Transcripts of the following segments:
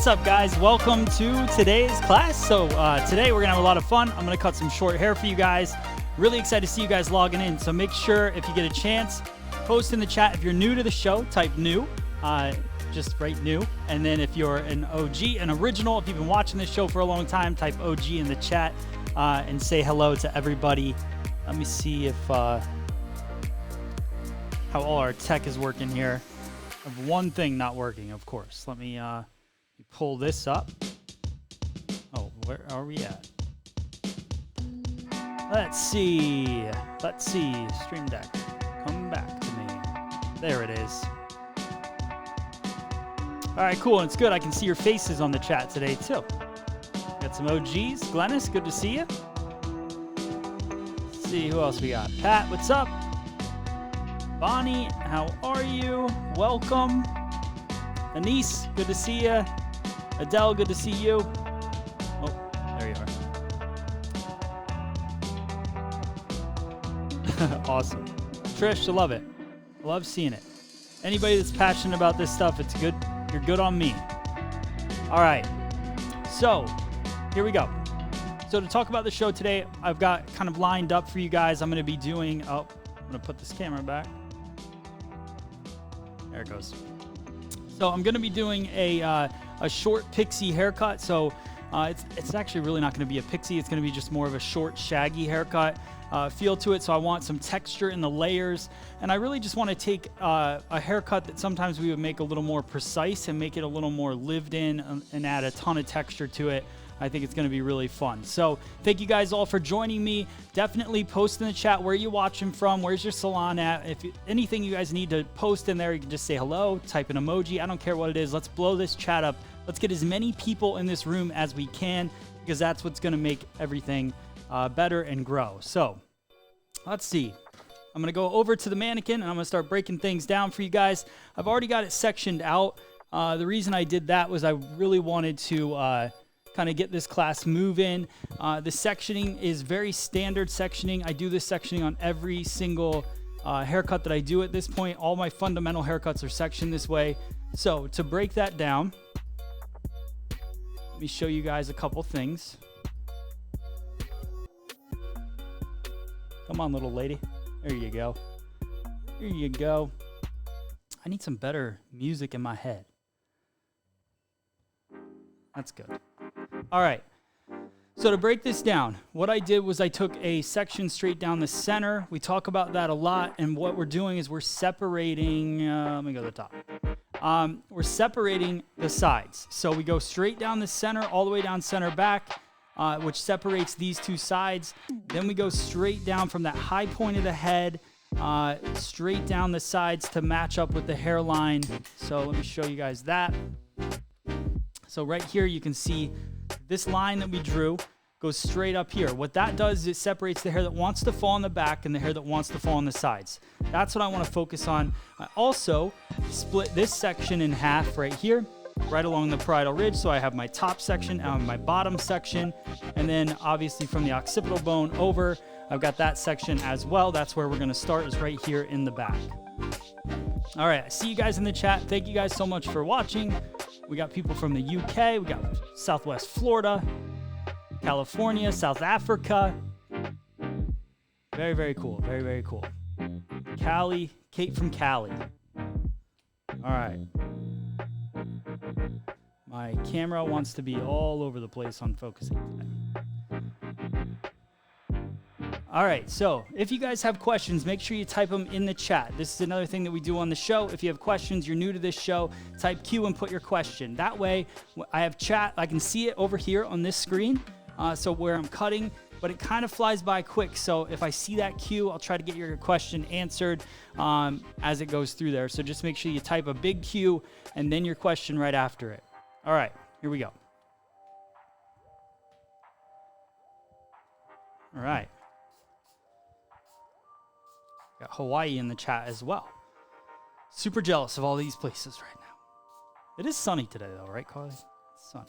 What's up, guys? Welcome to today's class. So today we're gonna have a lot of fun. I'm gonna cut some short hair for you guys. Really excited to see you guys logging in. So make sure if you get a chance, post in the chat. If you're new to the show, type new, just write new. And then if you're an OG, an original, if you've been watching this show for a long time, type OG in the chat and say hello to everybody. Let me see if how all our tech is working here. I have one thing not working, of course. Let me pull this up. Oh, where are we at? Let's see. Stream Deck, come back to me. There it is. All right, cool. And it's good. I can see your faces on the chat today, too. Got some OGs. Glennis, good to see you. Let's see who else we got. Pat, what's up? Bonnie, how are you? Welcome. Anise, good to see you. Adele, good to see you. Oh, there you are. Awesome. Trish, I love it. I love seeing it. Anybody that's passionate about this stuff, it's good. You're good on me. All right. So, here we go. So to talk about the show today, I've got kind of lined up for you guys. I'm going to be doing, I'm going to put this camera back. There it goes. So I'm going to be doing a short pixie haircut. So it's actually really not going to be a pixie. It's going to be just more of a short, shaggy haircut feel to it. So I want some texture in the layers. And I really just want to take a haircut that sometimes we would make a little more precise and make it a little more lived in and add a ton of texture to it. I think it's going to be really fun. So thank you guys all for joining me. Definitely post in the chat where you're watching from, where's your salon at. If anything you guys need to post in there, you can just say hello, type an emoji. I don't care what it is. Let's blow this chat up. Let's get as many people in this room as we can, because that's what's going to make everything better and grow. So let's see. I'm going to go over to the mannequin and I'm going to start breaking things down for you guys. I've already got it sectioned out. The reason I did that was I really wanted to kind of get this class moving. The sectioning is very standard sectioning. I do this sectioning on every single haircut that I do at this point. All my fundamental haircuts are sectioned this way. So to break that down, let me show you guys a couple things. Come on, little lady. There you go. Here you go. I need some better music in my head. That's good. All right, so to break this down, what I did was I took a section straight down the center. We talk about that a lot, and what we're doing is we're separating, let me go to the top. We're separating the sides. So we go straight down the center, all the way down center back, which separates these two sides. Then we go straight down from that high point of the head, straight down the sides to match up with the hairline. So let me show you guys that. So right here, you can see this line that we drew goes straight up here. What that does is it separates the hair that wants to fall on the back and the hair that wants to fall on the sides. That's what I want to focus on. I also split this section in half right here, right along the parietal ridge. So I have my top section and my bottom section. And then obviously from the occipital bone over, I've got that section as well. That's where we're going to start, is right here in the back. All right, I see you guys in the chat. Thank you guys so much for watching. We got people from the UK, we got Southwest Florida, California, South Africa. Very, very cool. Very, very cool. Cali, Kate from Cali. All right. My camera wants to be all over the place on focusing today. All right, so if you guys have questions, make sure you type them in the chat. This is another thing that we do on the show. If you have questions, you're new to this show, type Q and put your question. That way, I have chat. I can see it over here on this screen, so where I'm cutting, but it kind of flies by quick. So if I see that Q, I'll try to get your question answered as it goes through there. So just make sure you type a big Q and then your question right after it. All right, here we go. All right. Got Hawaii in the chat as well. Super jealous of all these places right now. It is sunny today though, right, Carly? It's sunny.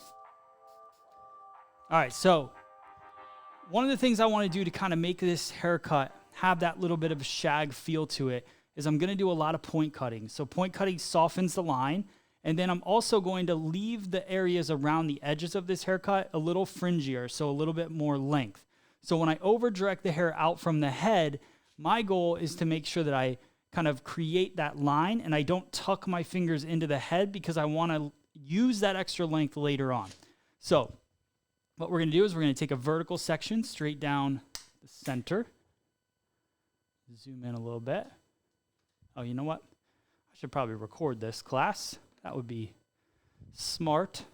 All right, so one of the things I want to do to kind of make this haircut have that little bit of a shag feel to it is I'm going to do a lot of point cutting. So point cutting softens the line And then I'm also going to leave the areas around the edges of this haircut a little fringier, so a little bit more length. So when I over direct the hair out from the head, my goal is to make sure that I kind of create that line and I don't tuck my fingers into the head because I want to use that extra length later on. So what we're going to do is we're going to take a vertical section straight down the center. Zoom in a little bit. Oh, you know what? I should probably record this class. That would be smart.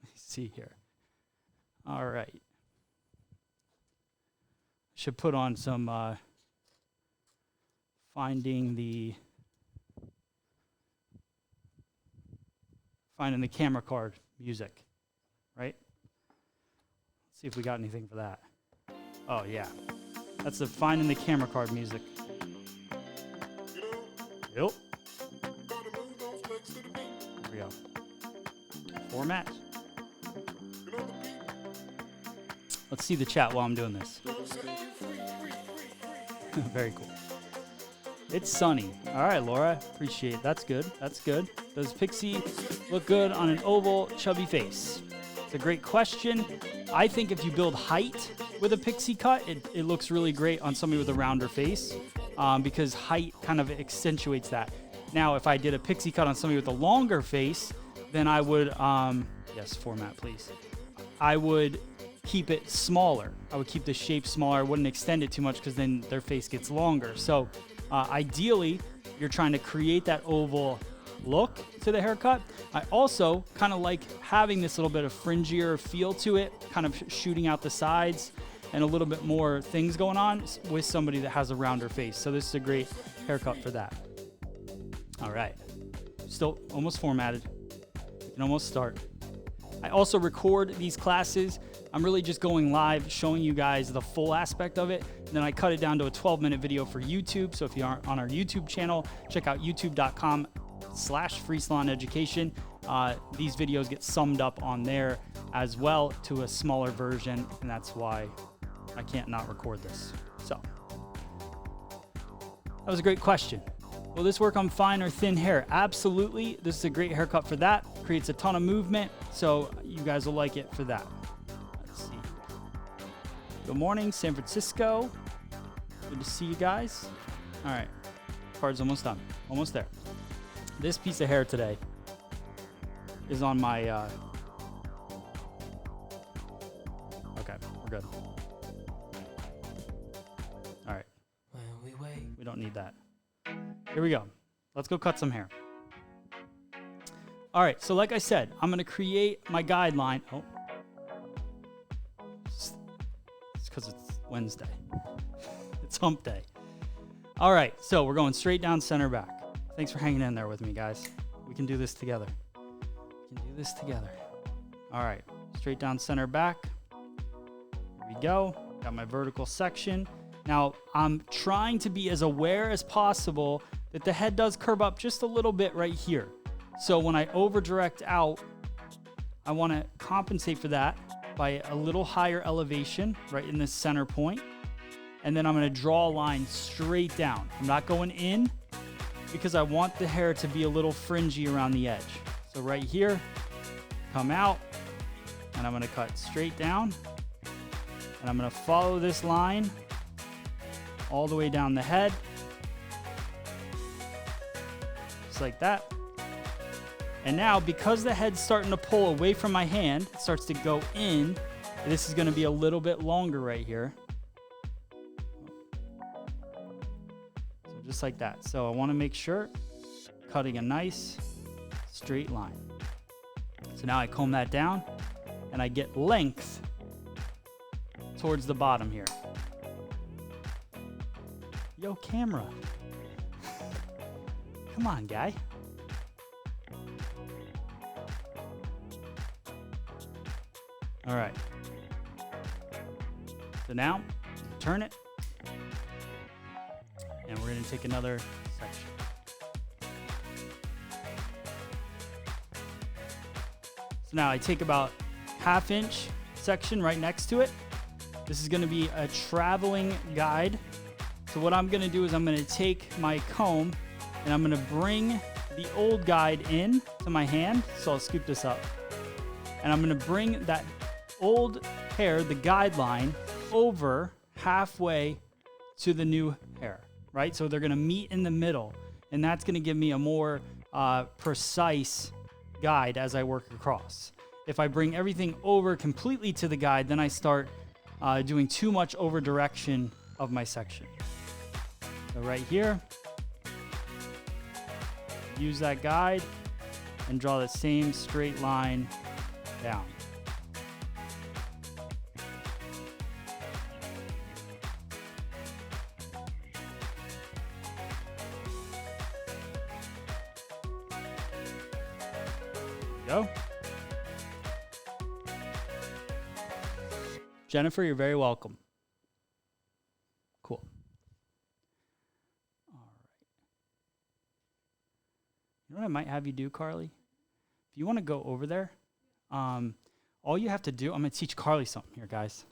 Let me see here. All right. Should put on some finding the camera card music, right? Let's see if we got anything for that. Oh yeah, that's the finding the camera card music. Yep. There we go. Format. Let's see the chat while I'm doing this. Very cool. It's sunny. All right, Laura. Appreciate it. That's good. That's good. Does Pixie look good on an oval, chubby face? It's a great question. I think if you build height with a pixie cut, it looks really great on somebody with a rounder face because height kind of accentuates that. Now, if I did a pixie cut on somebody with a longer face, then I would, yes, format, please. I would keep it smaller. I would keep the shape smaller. I wouldn't extend it too much because then their face gets longer. So ideally, you're trying to create that oval look to the haircut. I also kind of like having this little bit of fringier feel to it, kind of shooting out the sides and a little bit more things going on with somebody that has a rounder face. So this is a great haircut for that. All right, still almost formatted. You can almost start. I also record these classes. I'm really just going live, showing you guys the full aspect of it. And then I cut it down to a 12-minute video for YouTube. So if you aren't on our YouTube channel, check out youtube.com/freesalon education. These videos get summed up on there as well to a smaller version. And that's why I can't not record this. So that was a great question. Will this work on fine or thin hair? Absolutely. This is a great haircut for that. Creates a ton of movement. So you guys will like it for that. Let's see. Good morning, San Francisco. Good to see you guys. All right. Card's almost done. Almost there. This piece of hair today is on my... Okay, we're good. All right. We don't need that. Here we go. Let's go cut some hair. All right, so like I said, I'm going to create my guideline. Oh, it's because it's Wednesday. It's hump day. All right, so we're going straight down center back. Thanks for hanging in there with me, guys. We can do this together. We can do this together. All right, straight down center back. Here we go. Got my vertical section. Now, I'm trying to be as aware as possible that the head does curve up just a little bit right here. So when I over direct out, I want to compensate for that by a little higher elevation right in the center point. And then I'm going to draw a line straight down. I'm not going in because I want the hair to be a little fringy around the edge. So right here, come out, and I'm going to cut straight down. And I'm going to follow this line all the way down the head. Just like that. And now, because the head's starting to pull away from my hand, it starts to go in. This is going to be a little bit longer right here. So just like that. So I want to make sure cutting a nice straight line. So now I comb that down and I get length towards the bottom here. Yo, camera. Come on, guy. All right. So now, turn it. And we're going to take another section. So now I take about 1/2 inch section right next to it. This is going to be a traveling guide. So what I'm going to do is I'm going to take my comb and I'm going to bring the old guide in to my hand. So I'll scoop this up. And I'm going to bring that old hair, the guideline, over halfway to the new hair, right? So they're going to meet in the middle. And that's going to give me a more precise guide as I work across. If I bring everything over completely to the guide, then I start doing too much over direction of my section. So right here, use that guide and draw the same straight line down. Go. Jennifer, you're very welcome. Cool. All right. You know what I might have you do, Carly? If you want to go over there, all you have to do, I'm going to teach Carly something here, guys.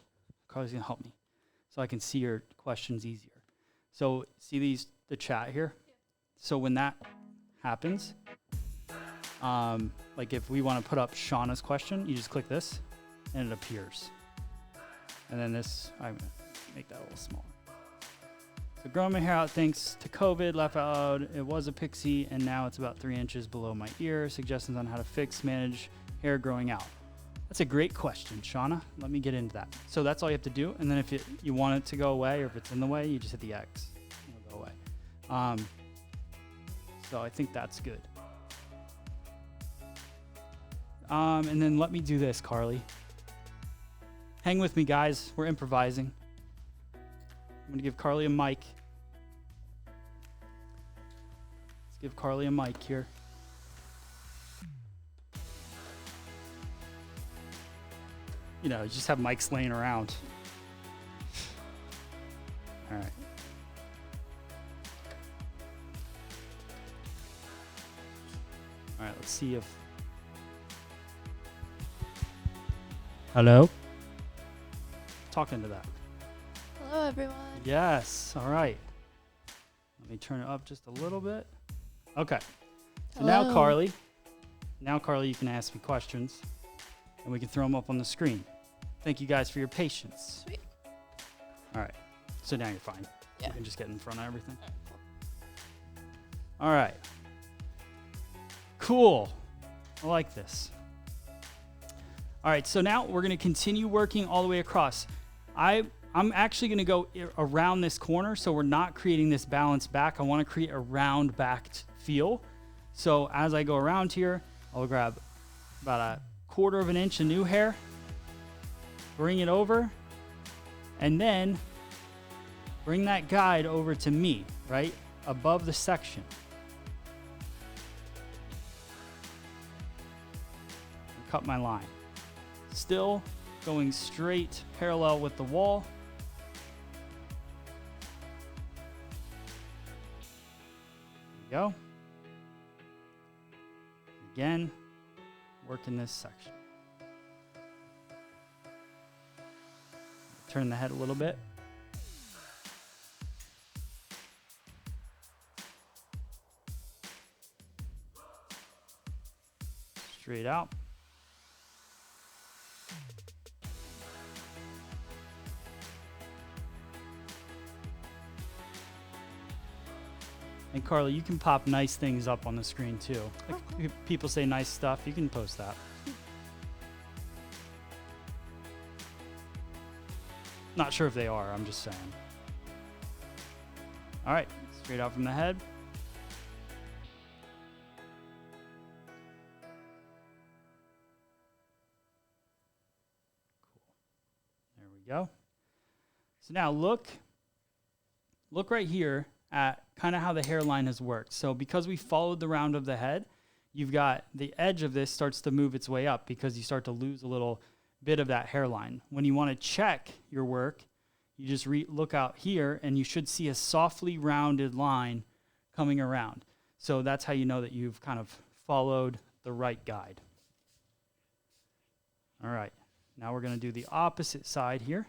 Carly's going to help me so I can see your questions easier. So see the chat here? Yeah. So when that happens, like if we want to put up Shauna's question, you just click this and it appears. And then this, I'm going to make that a little smaller. So growing my hair out thanks to COVID, laugh out loud. It was a pixie and now it's about 3 inches below my ear. Suggestions on how to manage hair growing out. That's a great question, Shauna. Let me get into that. So that's all you have to do. And then if you want it to go away or if it's in the way, you just hit the X. It'll go away. So I think that's good. And then let me do this, Carly. Hang with me, guys. We're improvising. I'm going to give Carly a mic. Let's give Carly a mic here. You know, just have mics laying around. All right. All right, let's see if... Hello? Talk into that. Hello, everyone. Yes. All right. Let me turn it up just a little bit. Okay. So Hello. now Carly, you can ask me questions and we can throw them up on the screen. Thank you guys for your patience. Sweet. All right. So now you're fine. Yeah. You can just get in front of everything. All right. Cool. I like this. All right, so now we're going to continue working all the way across. I'm actually going to go around this corner, so we're not creating this balanced back. I want to create a round backed feel. So as I go around here, I'll grab about 1/4 of an inch of new hair, bring it over, and then bring that guide over to me, right, above the section. And cut my line. Still going straight parallel with the wall. There we go. Again, working this section. Turn the head a little bit. Straight out. And Carly, you can pop nice things up on the screen too. Like if people say nice stuff, you can post that. Not sure if they are, I'm just saying. All right, straight out from the head. Cool. There we go. So now look right here at kind of how the hairline has worked. So because we followed the round of the head, you've got the edge of this starts to move its way up because you start to lose a little bit of that hairline. When you want to check your work, you just look out here and you should see a softly rounded line coming around. So that's how you know that you've kind of followed the right guide. All right, now we're going to do the opposite side here.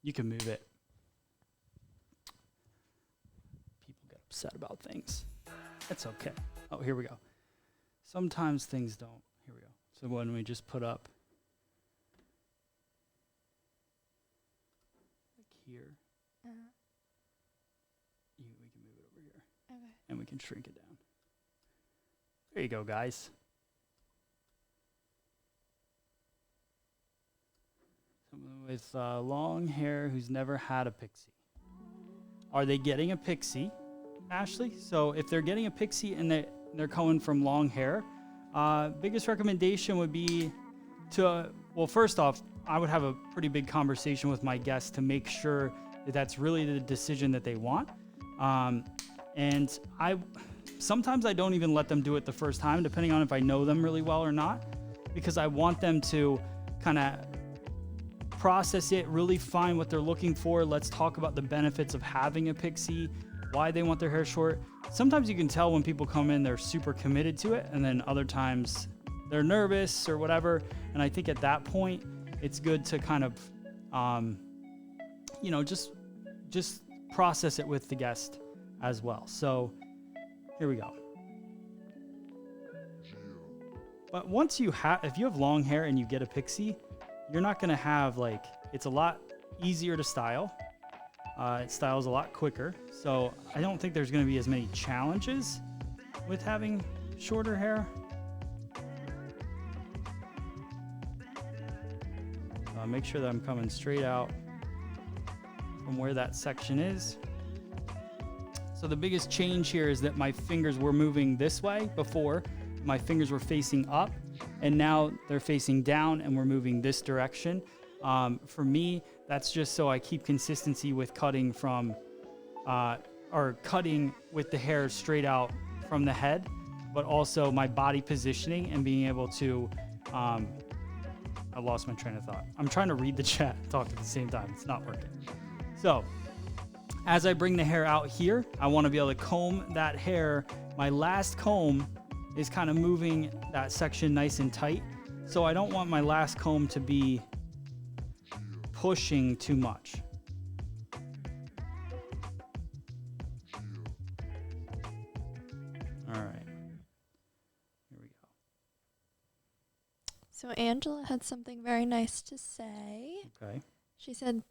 You can move it. People get upset about things. That's okay. Oh, here we go. Sometimes things don't. Here we go. So when we just put up like here, we can move it over here. Okay. And we can shrink it down. There you go, guys. Someone with long hair who's never had a pixie. Are they getting a pixie, Ashley? So if they're getting a pixie and they're coming from long hair, biggest recommendation would be to, well, first off, I would have a pretty big conversation with my guests to make sure that that's really the decision that they want. And sometimes I don't even let them do it the first time, depending on if I know them really well or not, because I want them to kind of process it, really find what they're looking for. Let's talk about the benefits of having a pixie, why they want their hair short. Sometimes you can tell when people come in, they're super committed to it, and then other times they're nervous or whatever. And I think at that point, it's good to kind of, just process it with the guest as well. So here we go. But once if you have long hair and you get a pixie, you're not going to have it's a lot easier to style. It styles a lot quicker. So I don't think there's going to be as many challenges with having shorter hair. Make sure that I'm coming straight out from where that section is. So the biggest change here is that my fingers were moving this way before. My fingers were facing up, and now they're facing down, and we're moving this direction. For me, that's just so I keep consistency with cutting from, or cutting with the hair straight out from the head, but also my body positioning and being able to, I lost my train of thought. I'm trying to read the chat and talk at the same time. It's not working. So as I bring the hair out here, I want to be able to comb that hair. My last comb is kind of moving that section nice and tight. So I don't want my last comb to be pushing too much. All right. Here we go. So Angela had something very nice to say. Okay. She said,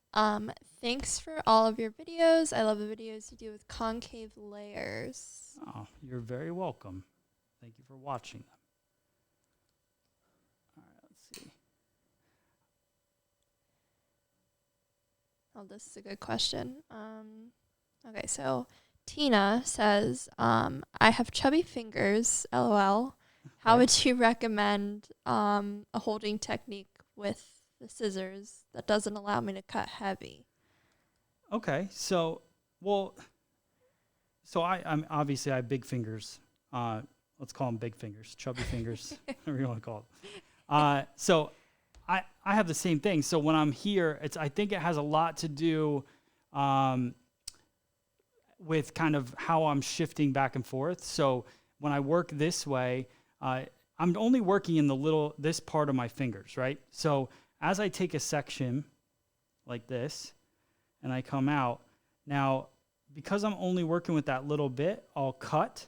thanks for all of your videos. I love the videos you do with concave layers. Oh, you're very welcome. Thank you for watching them. All right, let's see. Oh, this is a good question. Okay, so Tina says, I have chubby fingers, LOL. How would you recommend a holding technique with the scissors that doesn't allow me to cut heavy? Okay, so I'm obviously I have big fingers. Let's call them big fingers, chubby fingers, whatever you want to call them. So I have the same thing. So when I'm here, I think it has a lot to do with kind of how I'm shifting back and forth. So when I work this way, I'm only working in this part of my fingers, right? So as I take a section like this and I come out, now because I'm only working with that little bit, I'll cut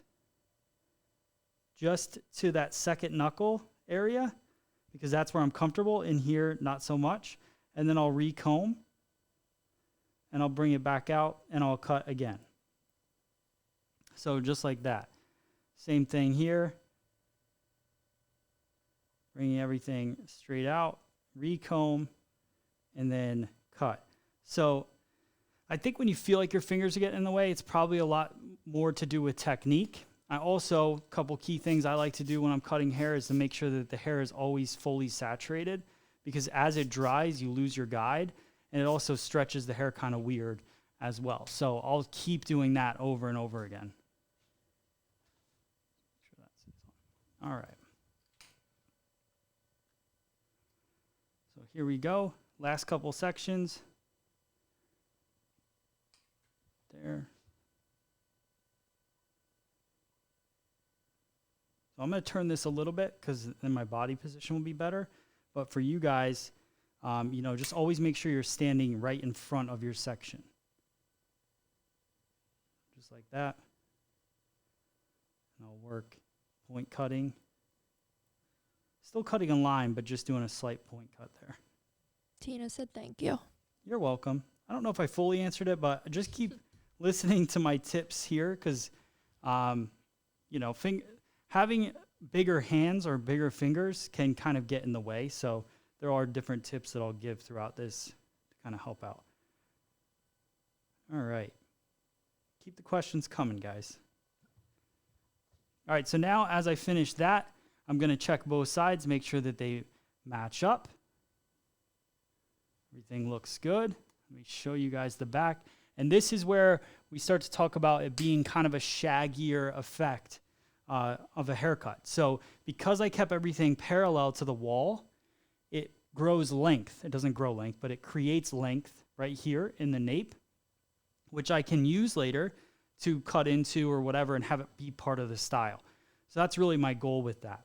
just to that second knuckle area because that's where I'm comfortable. In here, not so much. And then I'll recomb and I'll bring it back out and I'll cut again. So just like that. Same thing here. Bringing everything straight out, recomb, and then cut. So I think when you feel like your fingers are getting in the way, it's probably a lot more to do with technique. A couple key things I like to do when I'm cutting hair is to make sure that the hair is always fully saturated, because as it dries, you lose your guide, and it also stretches the hair kind of weird as well. So I'll keep doing that over and over again. All right. So here we go. Last couple sections. There. So I'm going to turn this a little bit because then my body position will be better. But for you guys, You know, just always make sure you're standing right in front of your section. Just like that. And I'll work point cutting. Still cutting a line, but just doing a slight point cut there. Tina said thank you. You're welcome. I don't know if I fully answered it, but just keep listening to my tips here because, you know, having bigger hands or bigger fingers can kind of get in the way. So there are different tips that I'll give throughout this to kind of help out. All right. Keep the questions coming, guys. All right, so now as I finish that, I'm going to check both sides, make sure that they match up. Everything looks good. Let me show you guys the back. And this is where we start to talk about it being kind of a shaggier effect of a haircut. So because I kept everything parallel to the wall, it grows length. It doesn't grow length, but it creates length right here in the nape, which I can use later to cut into or whatever and have it be part of the style. So that's really my goal with that.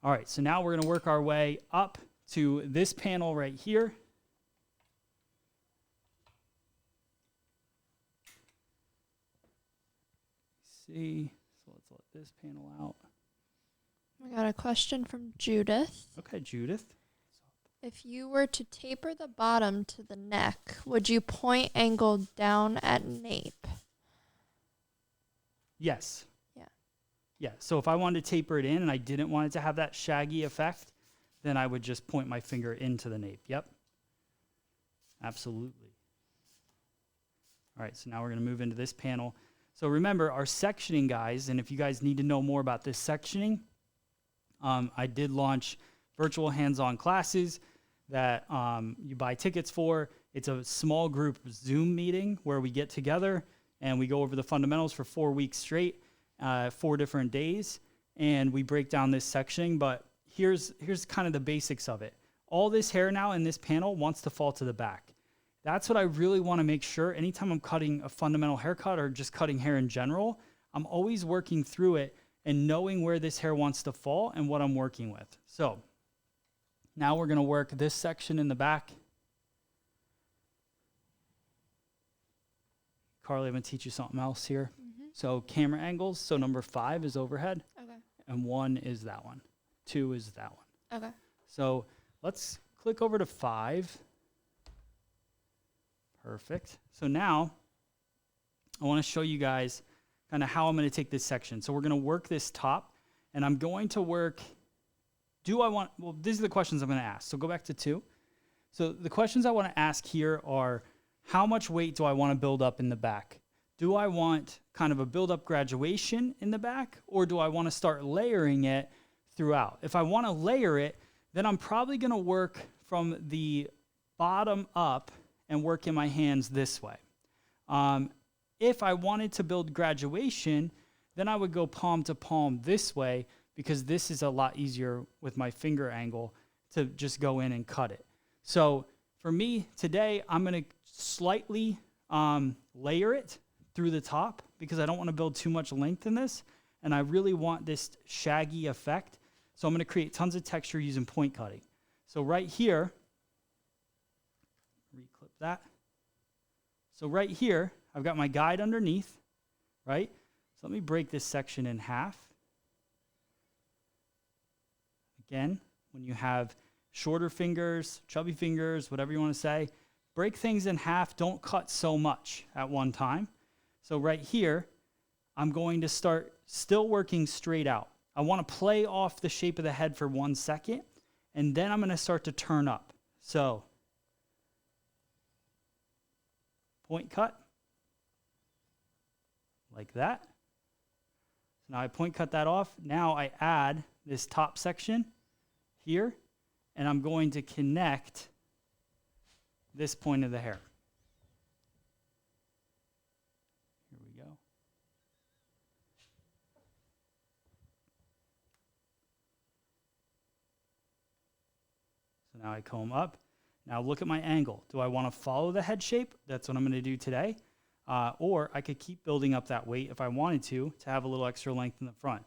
All right, so now we're going to work our way up to this panel right here. See, so let's let this panel out. We got a question from Judith. Okay, Judith. If you were to taper the bottom to the neck, would you point angle down at nape? Yes. Yeah. Yeah, so if I wanted to taper it in and I didn't want it to have that shaggy effect, then I would just point my finger into the nape. Yep. Absolutely. All right, so now we're going to move into this panel. So remember, our sectioning, guys, and if you guys need to know more about this sectioning, I did launch virtual hands-on classes that you buy tickets for. It's a small group Zoom meeting where we get together and we go over the fundamentals for 4 weeks straight, 4 different days, and we break down this sectioning. But here's kind of the basics of it. All this hair now in this panel wants to fall to the back. That's what I really want to make sure. Anytime I'm cutting a fundamental haircut or just cutting hair in general, I'm always working through it and knowing where this hair wants to fall and what I'm working with. So now we're going to work this section in the back. Carly, I'm going to teach you something else here. Mm-hmm. So camera angles. So number 5 is overhead. Okay. And 1 is that one. 2 is that one. Okay. So let's click over to 5. Perfect. So now I want to show you guys kind of how I'm going to take this section. So we're going to work this top, and I'm going to work, well, these are the questions I'm going to ask. So go back to 2. So the questions I want to ask here are, how much weight do I want to build up in the back? Do I want kind of a build-up graduation in the back, or do I want to start layering it throughout? If I want to layer it, then I'm probably going to work from the bottom up and work in my hands this way. If I wanted to build graduation, then I would go palm to palm this way because this is a lot easier with my finger angle to just go in and cut it. So for me today, I'm going to slightly layer it through the top because I don't want to build too much length in this, and I really want this shaggy effect. So I'm going to create tons of texture using point cutting. So right here, reclip that. So right here, I've got my guide underneath, right? So let me break this section in half. Again, when you have shorter fingers, chubby fingers, whatever you want to say, break things in half. Don't cut so much at one time. So right here, I'm going to start still working straight out. I want to play off the shape of the head for 1 second, and then I'm going to start to turn up. So point cut, like that. So now I point cut that off. Now I add this top section here, and I'm going to connect this point of the hair. Here we go. So now I comb up. Now look at my angle. Do I want to follow the head shape? That's what I'm going to do today. Or I could keep building up that weight if I wanted to have a little extra length in the front.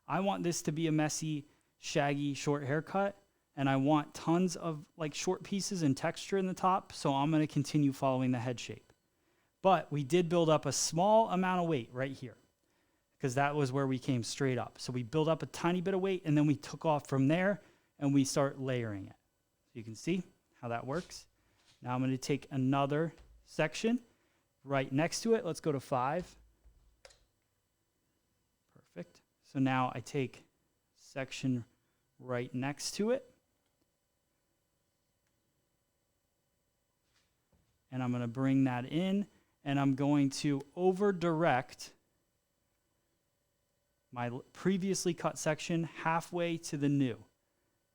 I want this to be a messy, shaggy, short haircut, and I want tons of like short pieces and texture in the top, so I'm going to continue following the head shape. But we did build up a small amount of weight right here, because that was where we came straight up. So we build up a tiny bit of weight, and then we took off from there, and we start layering it. So you can see how that works. Now I'm going to take another section right next to it. Let's go to 5. Perfect. So now I take section right next to it, and I'm going to bring that in, and I'm going to over direct my previously cut section halfway to the new,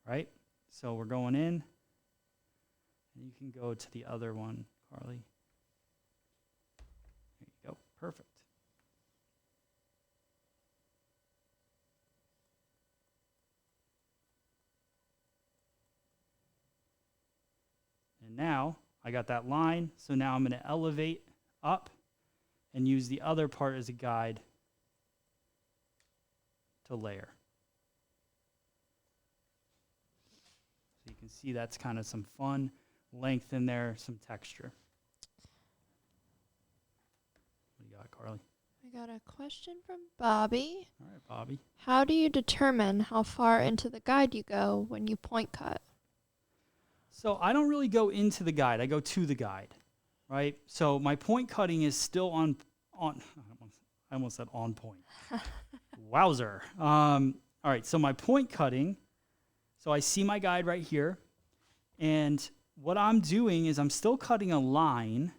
right? So we're going in, and you can go to the other one, Carly. There you go, perfect. And now I got that line, so now I'm going to elevate up and use the other part as a guide to layer. So you can see that's kind of some fun length in there, some texture. What do you got, Carly? I got a question from Bobby. All right, Bobby. How do you determine how far into the guide you go when you point cut? So I don't really go into the guide. I go to the guide, right? So my point cutting is still on I almost said on point. Wowzer. All right, so my point cutting, so I see my guide right here, and what I'm doing is I'm still cutting a line,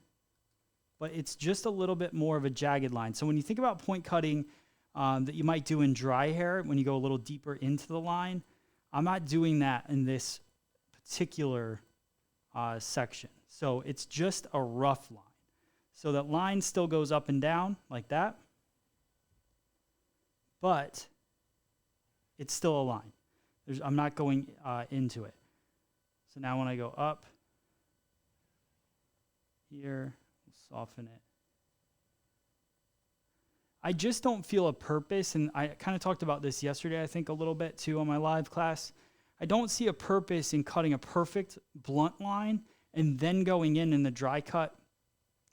but it's just a little bit more of a jagged line. So when you think about point cutting that you might do in dry hair, when you go a little deeper into the line, I'm not doing that in this particular section. So it's just a rough line. So that line still goes up and down like that, but it's still a line. I'm not going into it. So now when I go up here, soften it. I just don't feel a purpose, and I kind of talked about this yesterday, I think a little bit too on my live class. I don't see a purpose in cutting a perfect blunt line and then going in the dry cut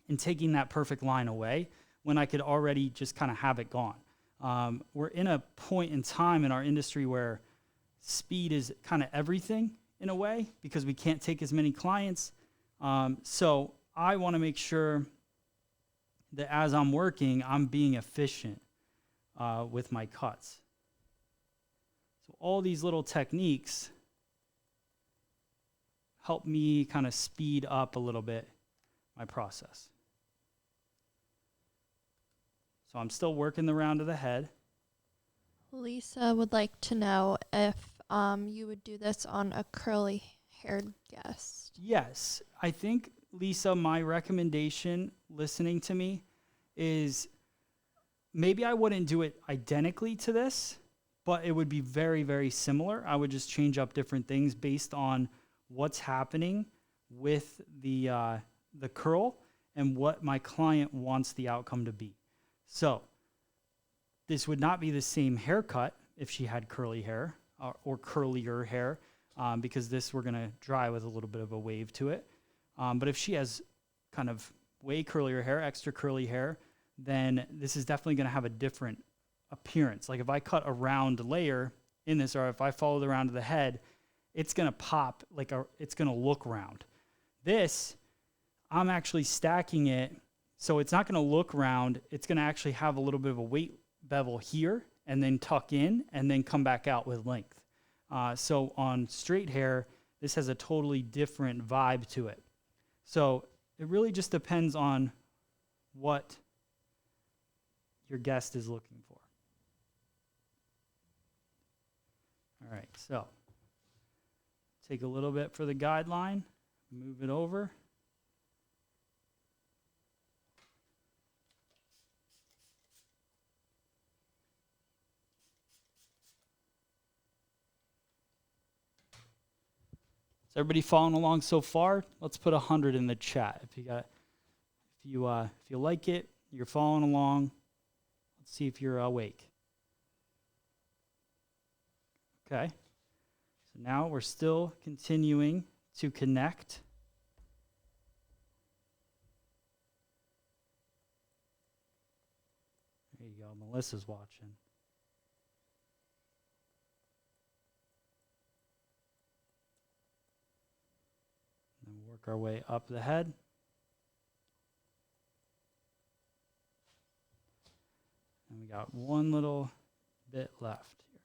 and taking that perfect line away when I could already just kind of have it gone. We're in a point in time in our industry where speed is kind of everything in a way because we can't take as many clients. So I want to make sure that as I'm working, I'm being efficient with my cuts. So all these little techniques help me kind of speed up a little bit my process. So I'm still working the round of the head. Lisa would like to know if you would do this on a curly haired guest. Yes, I think, Lisa, my recommendation, listening to me, is maybe I wouldn't do it identically to this, but it would be very, very similar. I would just change up different things based on what's happening with the curl and what my client wants the outcome to be. So this would not be the same haircut if she had curly hair or curlier hair, because this we're going to dry with a little bit of a wave to it. But if she has kind of way curlier hair, extra curly hair, then this is definitely going to have a different appearance. Like if I cut a round layer in this, or if I follow the round of the head, it's going to pop, it's going to look round. This, I'm actually stacking it, so it's not going to look round. It's going to actually have a little bit of a weight bevel here, and then tuck in, and then come back out with length. So on straight hair, this has a totally different vibe to it. So it really just depends on what your guest is looking for. All right, so take a little bit for the guideline, move it over. Is everybody following along so far? Let's put 100 in the chat. If you like it, you're following along. Let's see if you're awake. Okay. So Now we're still continuing to connect. There you go, Melissa's watching. And work our way up the head. And we got one little bit left here.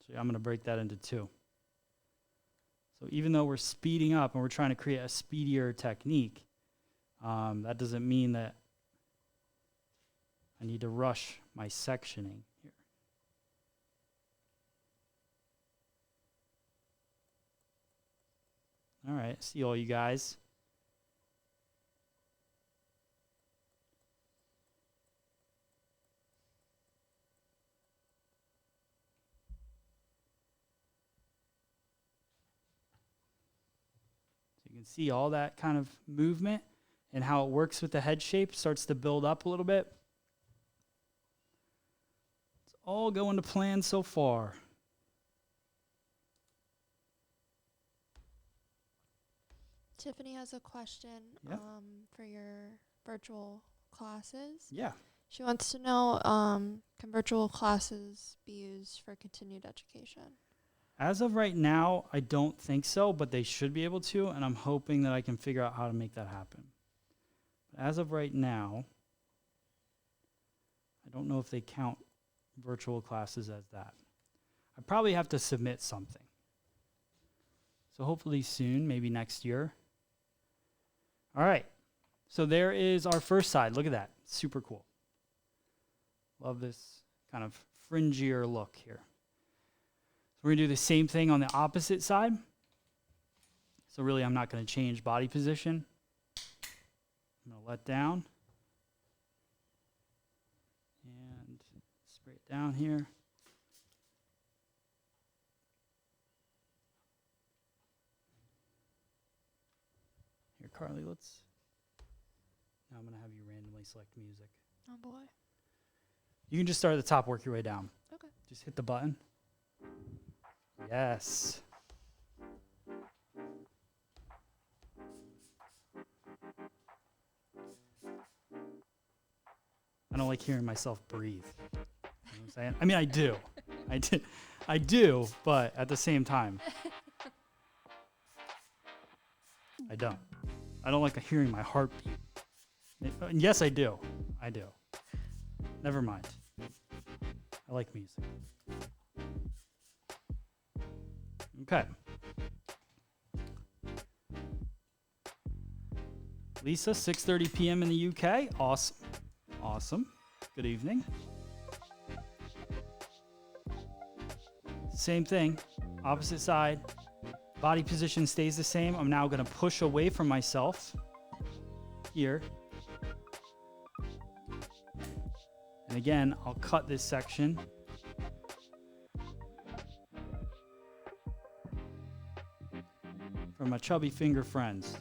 So I'm going to break that into two. So even though we're speeding up and we're trying to create a speedier technique, that doesn't mean that I need to rush my sectioning here. All right, see all you guys. You can see all that kind of movement and how it works with the head shape, starts to build up a little bit. It's all going to plan so far. Tiffany has a question for your virtual classes. Yeah. She wants to know, can virtual classes be used for continued education? As of right now, I don't think so, but they should be able to, and I'm hoping that I can figure out how to make that happen. But as of right now, I don't know if they count virtual classes as that. I probably have to submit something. So hopefully soon, maybe next year. All right, so there is our first side. Look at that, super cool. Love this kind of fringier look here. So we're gonna do the same thing on the opposite side. So really, I'm not gonna change body position. I'm gonna let down. And spray it down here. Here, Carly, now I'm gonna have you randomly select music. Oh boy. You can just start at the top, work your way down. Okay. Just hit the button. Yes. I don't like hearing myself breathe. You know what I'm saying? I mean, I do. I do, but at the same time, I don't. I don't like hearing my heartbeat. Yes, I do. I do. Never mind. I like music. Okay. Lisa, 6:30 p.m. in the UK. Awesome. Awesome. Good evening. Same thing. Opposite side. Body position stays the same. I'm now going to push away from myself here. And again, I'll cut this section. For my chubby finger friends.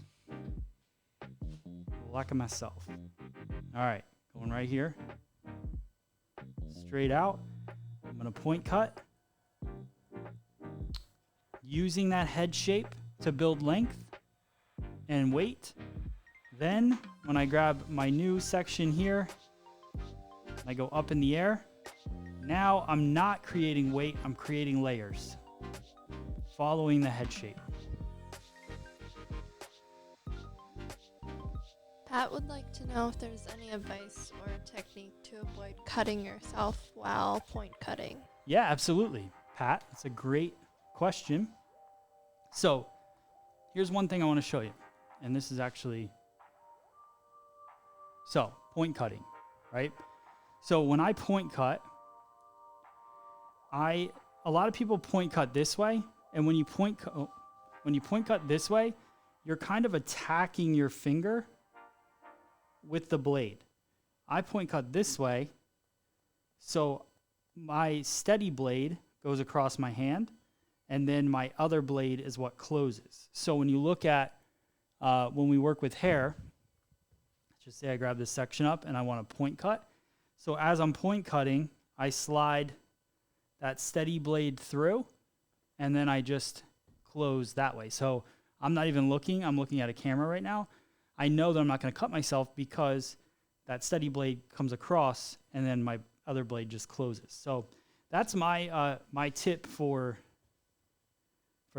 Like myself. All right, going right here. Straight out. I'm going to point cut. Using that head shape to build length and weight. Then, when I grab my new section here, I go up in the air. Now I'm not creating weight, I'm creating layers. Following the head shape. Pat would like to know if there's any advice or technique to avoid cutting yourself while point cutting. Yeah, absolutely, Pat. That's a great question. So, here's one thing I want to show you. And this is actually... So, point cutting, right? So, when I point cut, a lot of people point cut this way. And when you point cut this way, you're kind of attacking your finger with the blade. I point cut this way, so my steady blade goes across my hand, and then my other blade is what closes. So when you look at, when we work with hair, let's just say I grab this section up and I want to point cut. So as I'm point cutting, I slide that steady blade through, and then I just close that way. So I'm not even looking. I'm looking at a camera right now. I know that I'm not going to cut myself because that steady blade comes across and then my other blade just closes. So that's my my tip for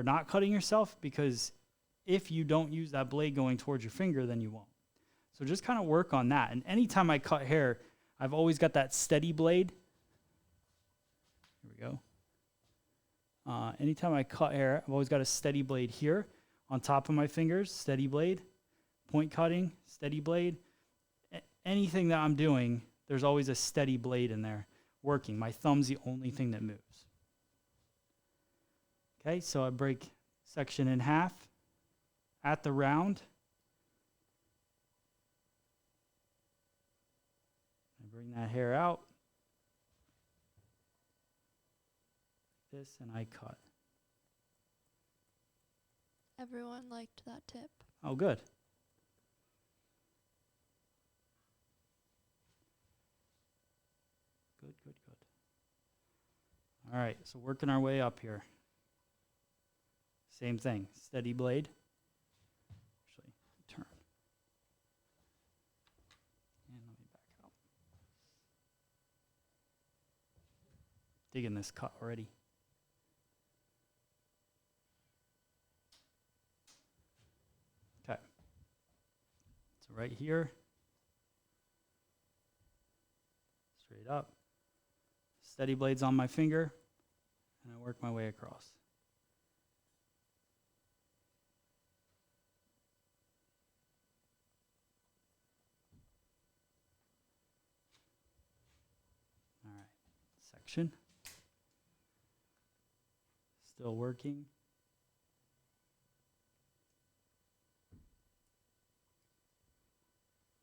not cutting yourself, because if you don't use that blade going towards your finger, then you won't. So just kind of work on that. And anytime I cut hair, I've always got that steady blade. Here we go. Anytime I cut hair, I've always got a steady blade here on top of my fingers, steady blade, point cutting, steady blade. Anything that I'm doing, there's always a steady blade in there working. My thumb's the only thing that moves. Okay, so I break section in half at the round. I bring that hair out. This, and I cut. Everyone liked that tip. Oh, good. Good, good, good. All right, so working our way up here. Same thing, steady blade. Actually, turn. And let me back out. Digging this cut already. Okay. So right here, straight up, steady blades on my finger, and I work my way across. All right, section. Still working.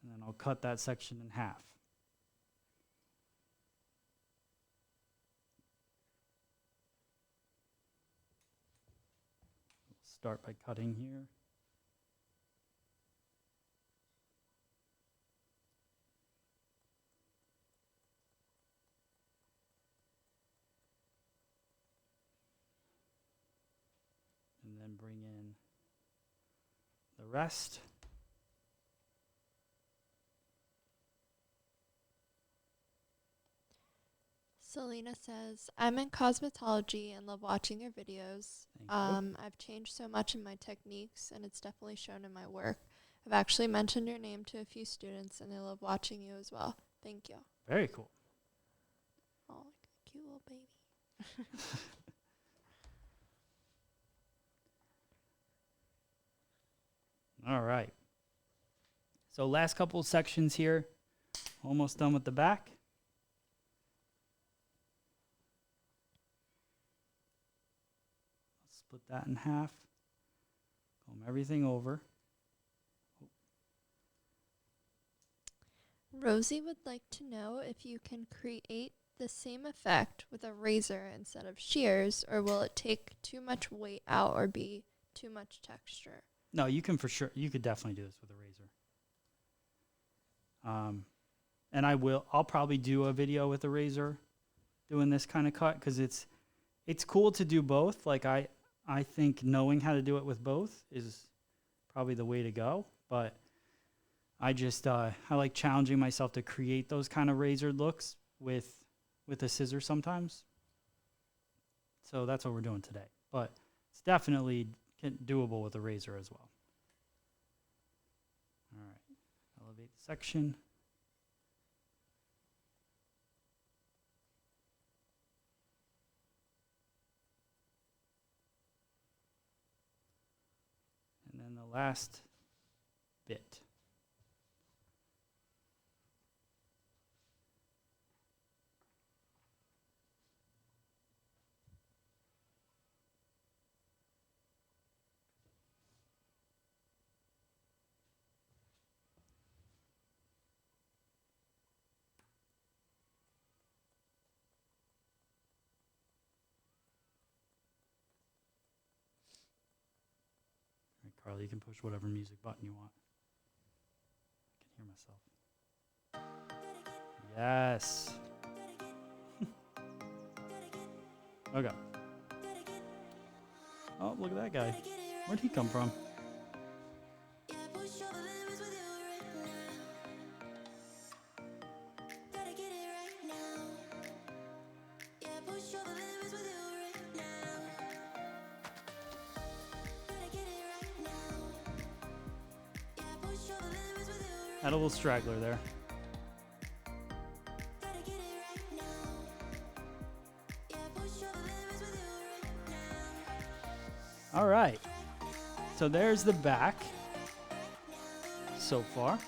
And then I'll cut that section in half. Start by cutting here. And then bring in the rest. Selena says, I'm in cosmetology and love watching your videos. I've changed so much in my techniques, and it's definitely shown in my work. I've actually mentioned your name to a few students, and they love watching you as well. Thank you. Very cool. Oh, like a cute little baby. All right. So last couple sections here. Almost done with the back. Split that in half. Comb everything over. Rosie would like to know if you can create the same effect with a razor instead of shears, or will it take too much weight out or be too much texture? No, you can for sure. You could definitely do this with a razor. And I'll probably do a video with a razor doing this kind of cut, because it's cool to do both. Like I think knowing how to do it with both is probably the way to go. But I just I like challenging myself to create those kind of razored looks with a scissor sometimes. So that's what we're doing today. But it's definitely doable with a razor as well. All right, elevate the section. And then the last bit. Carly, you can push whatever music button you want. I can hear myself. Yes. Okay. Oh, look at that guy. Where'd he come from? Had a little straggler there. All right. So there's the back so far.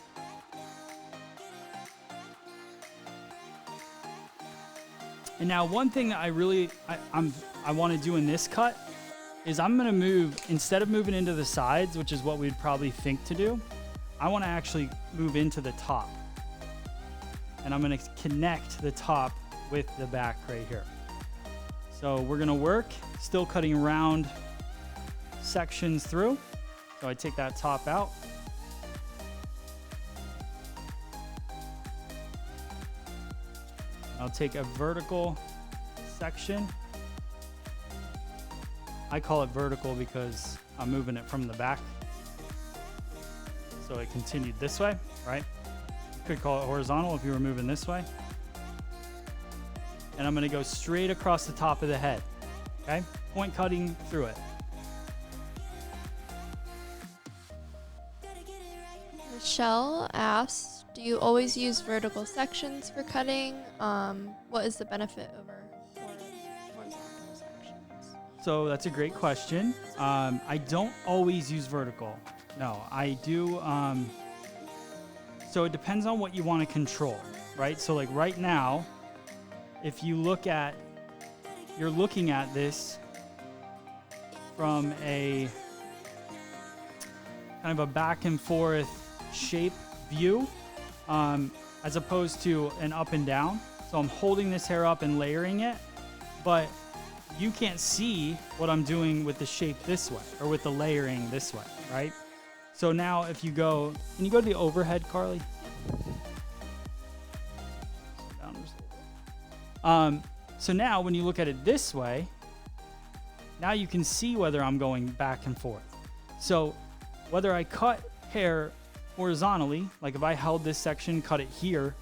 And now one thing that I want to do in this cut is I'm going to move, instead of moving into the sides, which is what we'd probably think to do, I want to actually move into the top. And I'm going to connect the top with the back right here. So we're going to work, still cutting round sections through. So I take that top out. I'll take a vertical section. I call it vertical because I'm moving it from the back. So it continued this way, right? You could call it horizontal if you were moving this way. And I'm going to go straight across the top of the head, okay? Point cutting through it. Michelle asks, do you always use vertical sections for cutting? What is the benefit over horizontal sections? So that's a great question. I don't always use vertical. No, I do. So it depends on what you want to control, right? So like right now, if you look at, you're looking at this from a kind of a back and forth shape view, as opposed to an up and down. So I'm holding this hair up and layering it, but you can't see what I'm doing with the shape this way or with the layering this way, right? So now if you go, can you go to the overhead, Carly? So now when you look at it this way, now you can see whether I'm going back and forth. So whether I cut hair horizontally, like if I held this section, cut it here,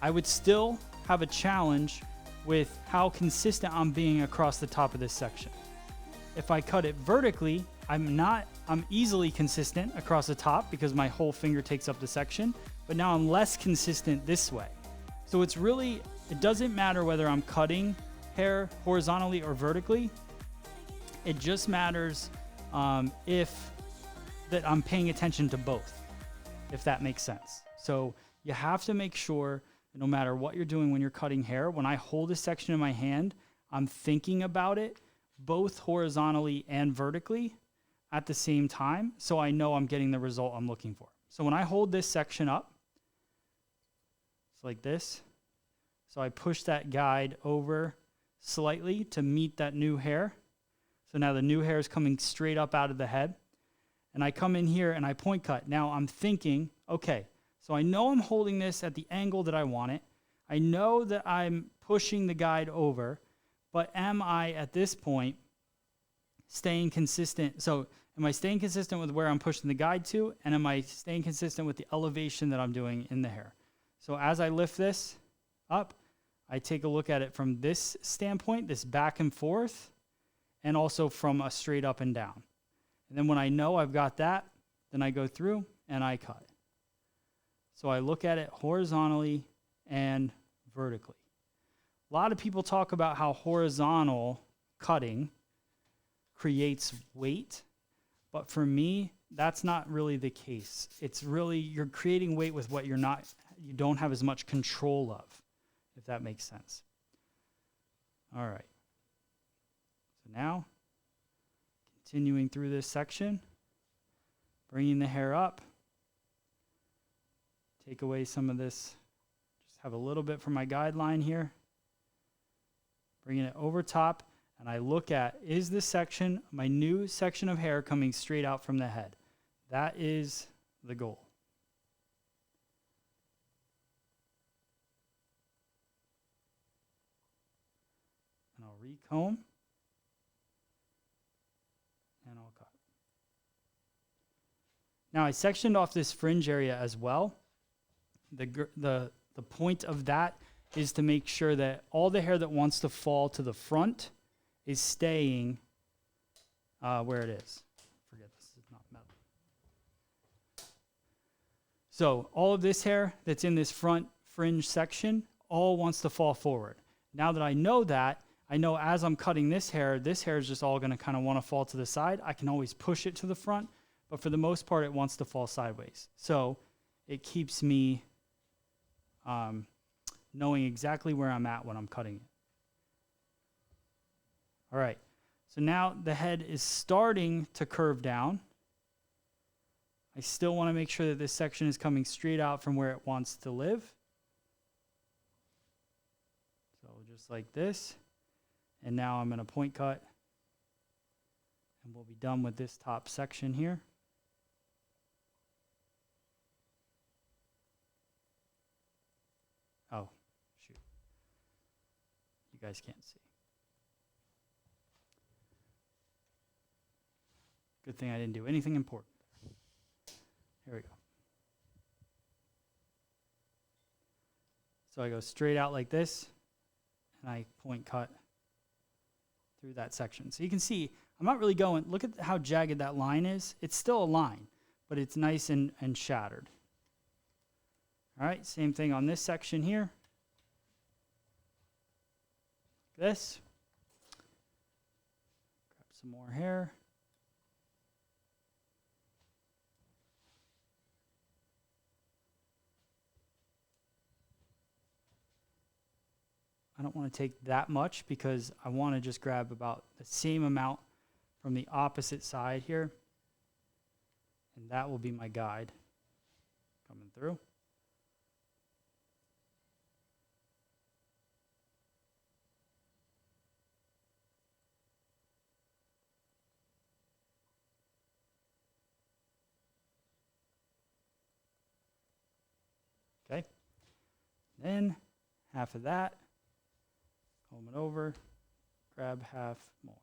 I would still have a challenge with how consistent I'm being across the top of this section. If I cut it vertically, I'm easily consistent across the top because my whole finger takes up the section, but now I'm less consistent this way. So it's really, it doesn't matter whether I'm cutting hair horizontally or vertically. It just matters if that I'm paying attention to both, if that makes sense. So you have to make sure that no matter what you're doing when you're cutting hair, when I hold a section in my hand, I'm thinking about it both horizontally and vertically at the same time, so I know I'm getting the result I'm looking for. So when I hold this section up, it's like this. So I push that guide over slightly to meet that new hair. So now the new hair is coming straight up out of the head. And I come in here and I point cut. Now I'm thinking, okay, so I know I'm holding this at the angle that I want it. I know that I'm pushing the guide over, but am I at this point staying consistent? So am I staying consistent with where I'm pushing the guide to? And am I staying consistent with the elevation that I'm doing in the hair? So as I lift this up, I take a look at it from this standpoint, this back and forth, and also from a straight up and down. And then when I know I've got that, then I go through and I cut. So I look at it horizontally and vertically. A lot of people talk about how horizontal cutting creates weight, but for me, that's not really the case. It's really, you're creating weight with what you don't have as much control of, if that makes sense. All right. So now, continuing through this section, bringing the hair up, take away some of this, just have a little bit from my guideline here, bringing it over top, and I look at, is this section, my new section of hair coming straight out from the head? That is the goal. And I'll recomb. Now I sectioned off this fringe area as well. The point of that is to make sure that all the hair that wants to fall to the front is staying where it is. Forget this is not metal. So all of this hair that's in this front fringe section all wants to fall forward. Now that I know that, I know as I'm cutting this hair is just all going to kind of want to fall to the side. I can always push it to the front, but for the most part, it wants to fall sideways. So it keeps me knowing exactly where I'm at when I'm cutting it. All right, so now the head is starting to curve down. I still want to make sure that this section is coming straight out from where it wants to live. So just like this. And now I'm going to point cut. And we'll be done with this top section here. Oh, shoot. You guys can't see. Good thing I didn't do anything important. Here we go. So I go straight out like this, and I point cut through that section. So you can see, I'm not really going, look at how jagged that line is. It's still a line, but it's nice and shattered. All right, same thing on this section here. This. Grab some more hair. I don't want to take that much because I want to just grab about the same amount from the opposite side here. And that will be my guide coming through. Okay. Then half of that. Comb it over, grab half more.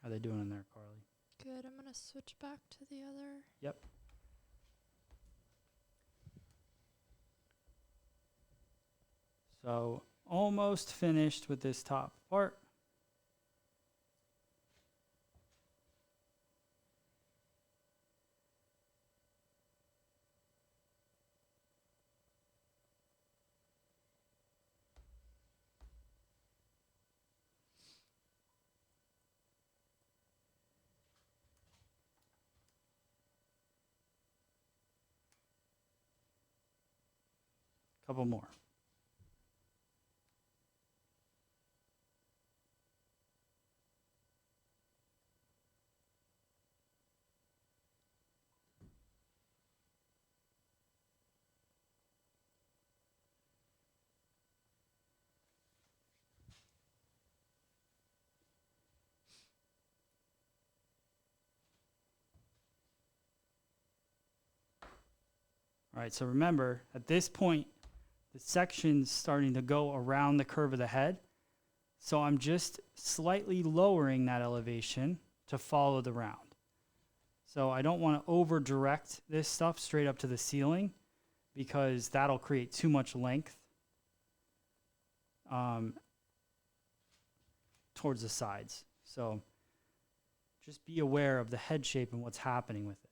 How are they doing in there, Carly? Good. I'm going to switch back to the other. Yep. So almost finished with this top part. Couple more. All right, so remember, at this point, the section's starting to go around the curve of the head. So I'm just slightly lowering that elevation to follow the round. So I don't want to over direct this stuff straight up to the ceiling because that'll create too much length towards the sides. So just be aware of the head shape and what's happening with it.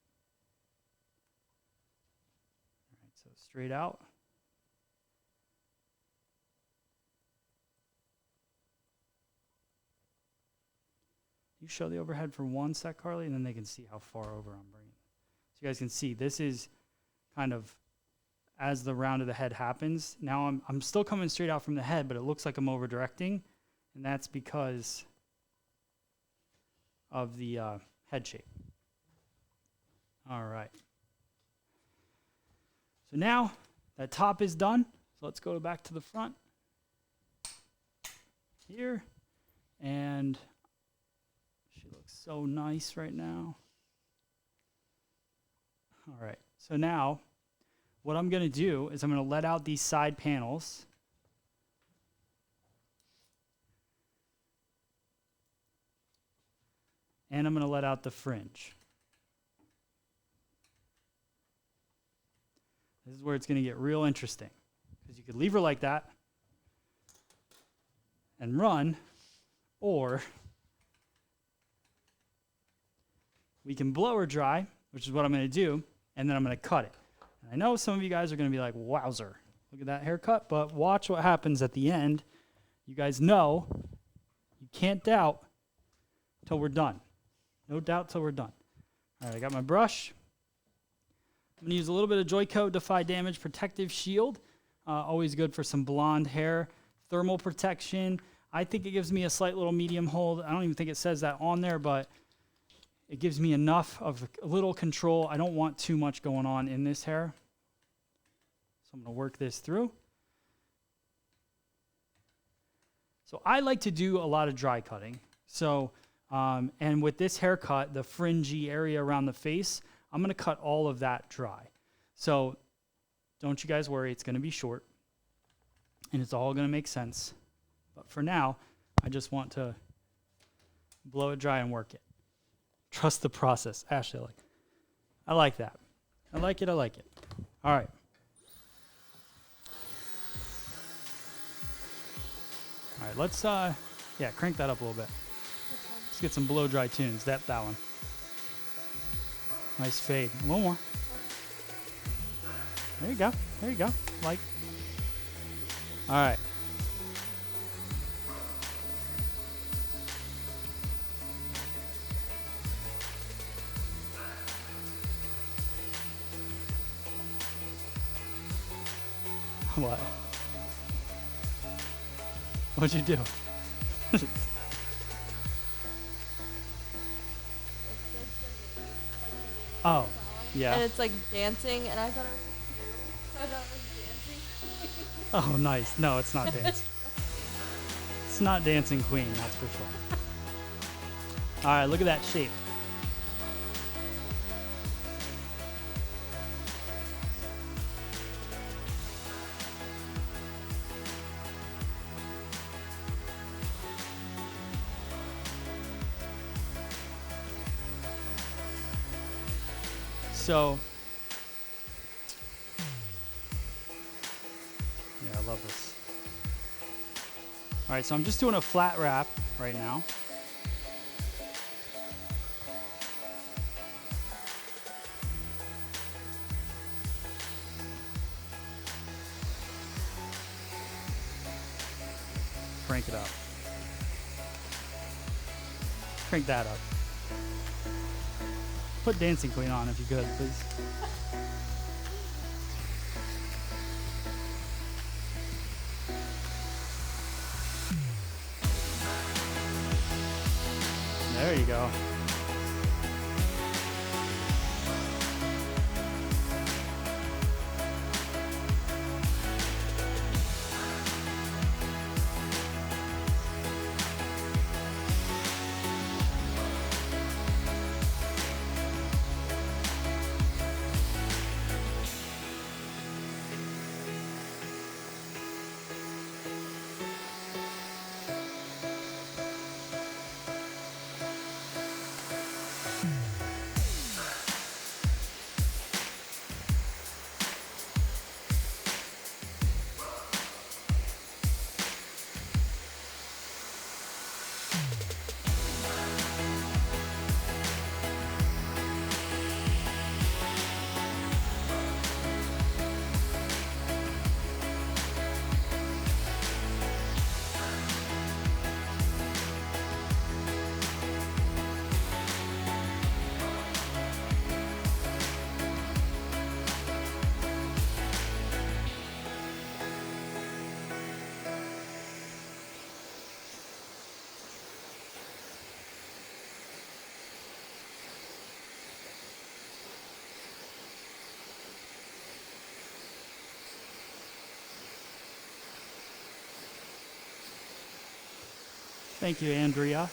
All right, so straight out. You show the overhead for one sec, Carly, and then they can see how far over I'm bringing. So you guys can see this is kind of as the round of the head happens. Now I'm still coming straight out from the head, but it looks like I'm over directing, and that's because of the head shape. All right. So now that top is done. So let's go back to the front here, and she looks so nice right now. All right, so now what I'm gonna do is I'm gonna let out these side panels. And I'm gonna let out the fringe. This is where it's gonna get real interesting, because you could leave her like that and run, or we can blow her dry, which is what I'm gonna do, and then I'm gonna cut it. And I know some of you guys are gonna be like, wowzer, look at that haircut, but watch what happens at the end. You guys know, you can't doubt till we're done. No doubt till we're done. All right, I got my brush. I'm gonna use a little bit of Joico Defy Damage Protective Shield. Always good for some blonde hair. Thermal protection. I think it gives me a slight little medium hold. I don't even think it says that on there, but it gives me enough of a little control. I don't want too much going on in this hair. So I'm gonna work this through. So I like to do a lot of dry cutting. So, and with this haircut, the fringy area around the face, I'm gonna cut all of that dry. So don't you guys worry, it's gonna be short and it's all gonna make sense. But for now, I just want to blow it dry and work it. Trust the process. Ashley, I like that. I like it. All right. All right, let's crank that up a little bit. Let's get some blow dry tunes. That one. Nice fade. A little more. There you go. Like. All right. What? What'd you do? Oh, yeah. And it's like dancing, and I thought it was a cue, so I thought it was dancing. Oh, nice. No, it's not dancing. It's not Dancing Queen, that's for sure. All right, look at that shape. So, yeah, I love this. All right, so I'm just doing a flat wrap right now. Crank it up. Crank that up. Put Dancing Queen on if you could, please. There you go. Thank you, Andrea.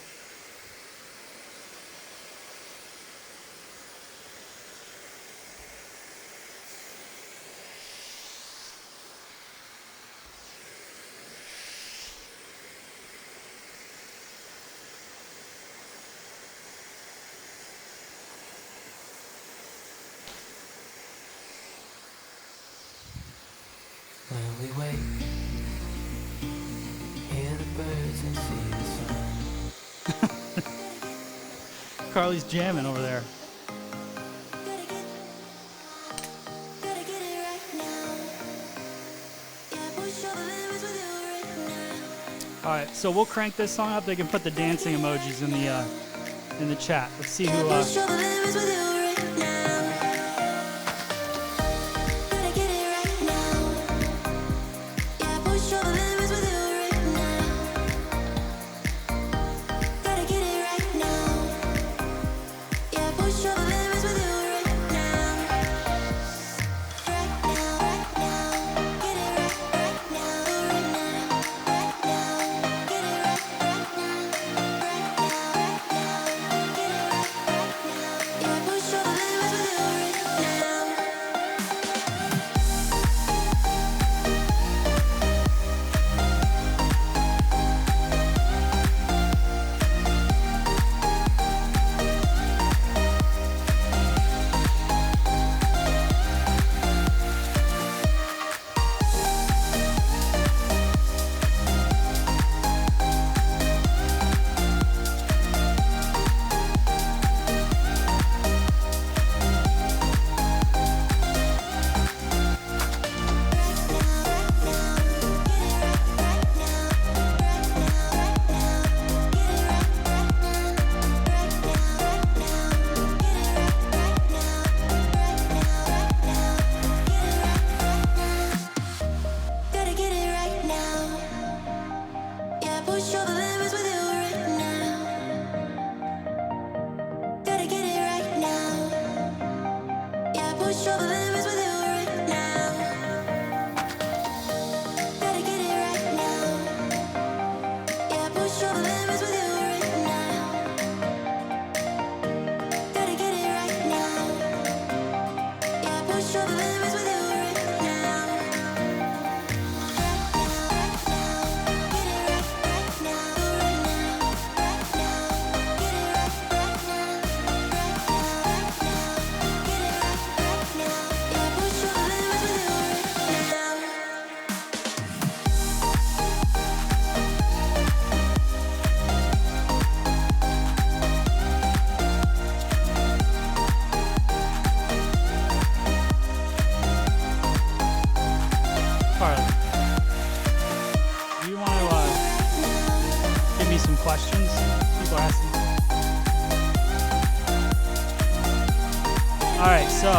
When we wake, hear the birds and see the sun. Carly's jamming over there. All right, so we'll crank this song up. They can put the dancing emojis in the chat. Let's see who. Questions people are asking. All right, so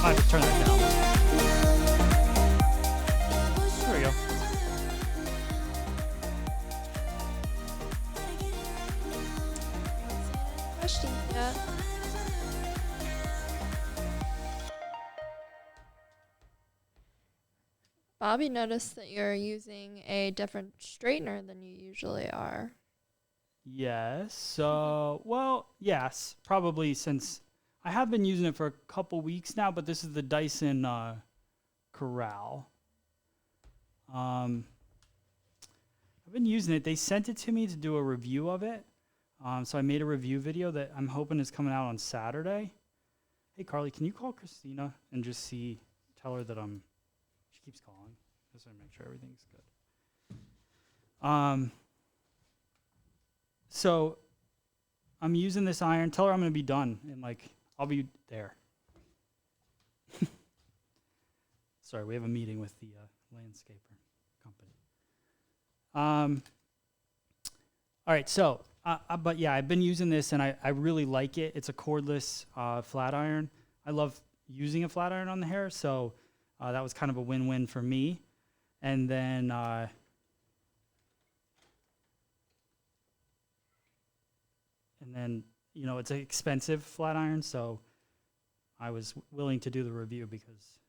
I have to turn that down. There we go. Questions yet? Bobby noticed that you're using a different straightener than you usually are. Yes. So, well, yes, probably since I have been using it for a couple weeks now, but this is the Dyson Corral. I've been using it. They sent it to me to do a review of it. So I made a review video that I'm hoping is coming out on Saturday. Hey, Carly, can you call Christina and just tell her that she keeps calling. Just to make sure everything's good. So I'm using this iron. Tell her I'm going to be done and I'll be there. Sorry, we have a meeting with the landscaper company. All right, so but yeah, I've been using this and I really like it. It's a cordless flat iron. I love using a flat iron on the hair, so that was kind of a win-win for me. And then it's an expensive flat iron, so I was willing to do the review because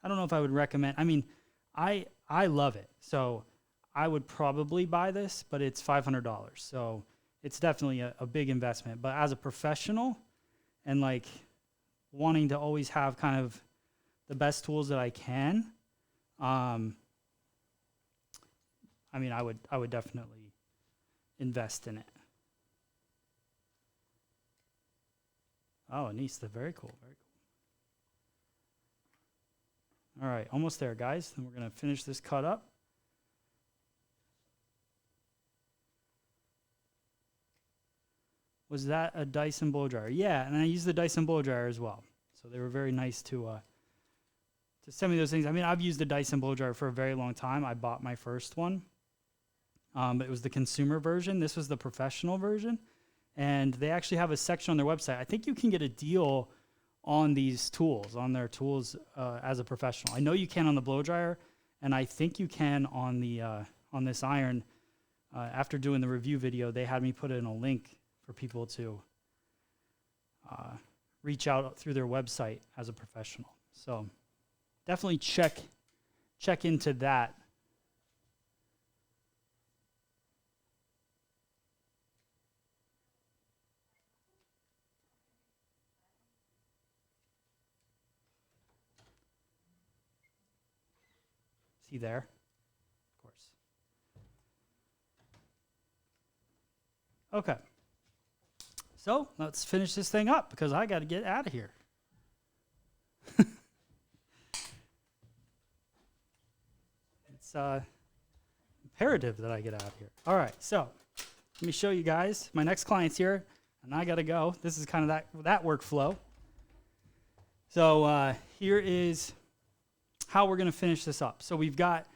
I don't know if I would recommend. I mean, I love it, so I would probably buy this, but it's $500, so it's definitely a big investment. But as a professional and wanting to always have kind of the best tools that I can, I mean, I would definitely invest in it. Oh, Anissa, very cool, very cool. All right, almost there, guys. Then we're going to finish this cut up. Was that a Dyson blow dryer? Yeah, and I used the Dyson blow dryer as well. So they were very nice to send me those things. I mean, I've used the Dyson blow dryer for a very long time. I bought my first one. But it was the consumer version. This was the professional version. And they actually have a section on their website. I think you can get a deal on these tools, on their tools as a professional. I know you can on the blow dryer, and I think you can on the on this iron. After doing the review video, they had me put in a link for people to reach out through their website as a professional. So definitely check into that. See there? Of course. Okay. So let's finish this thing up because I got to get out of here. It's imperative that I get out of here. All right, so let me show you guys. My next client's here, and I got to go. This is kind of that workflow. So here is how we're going to finish this up. So we've got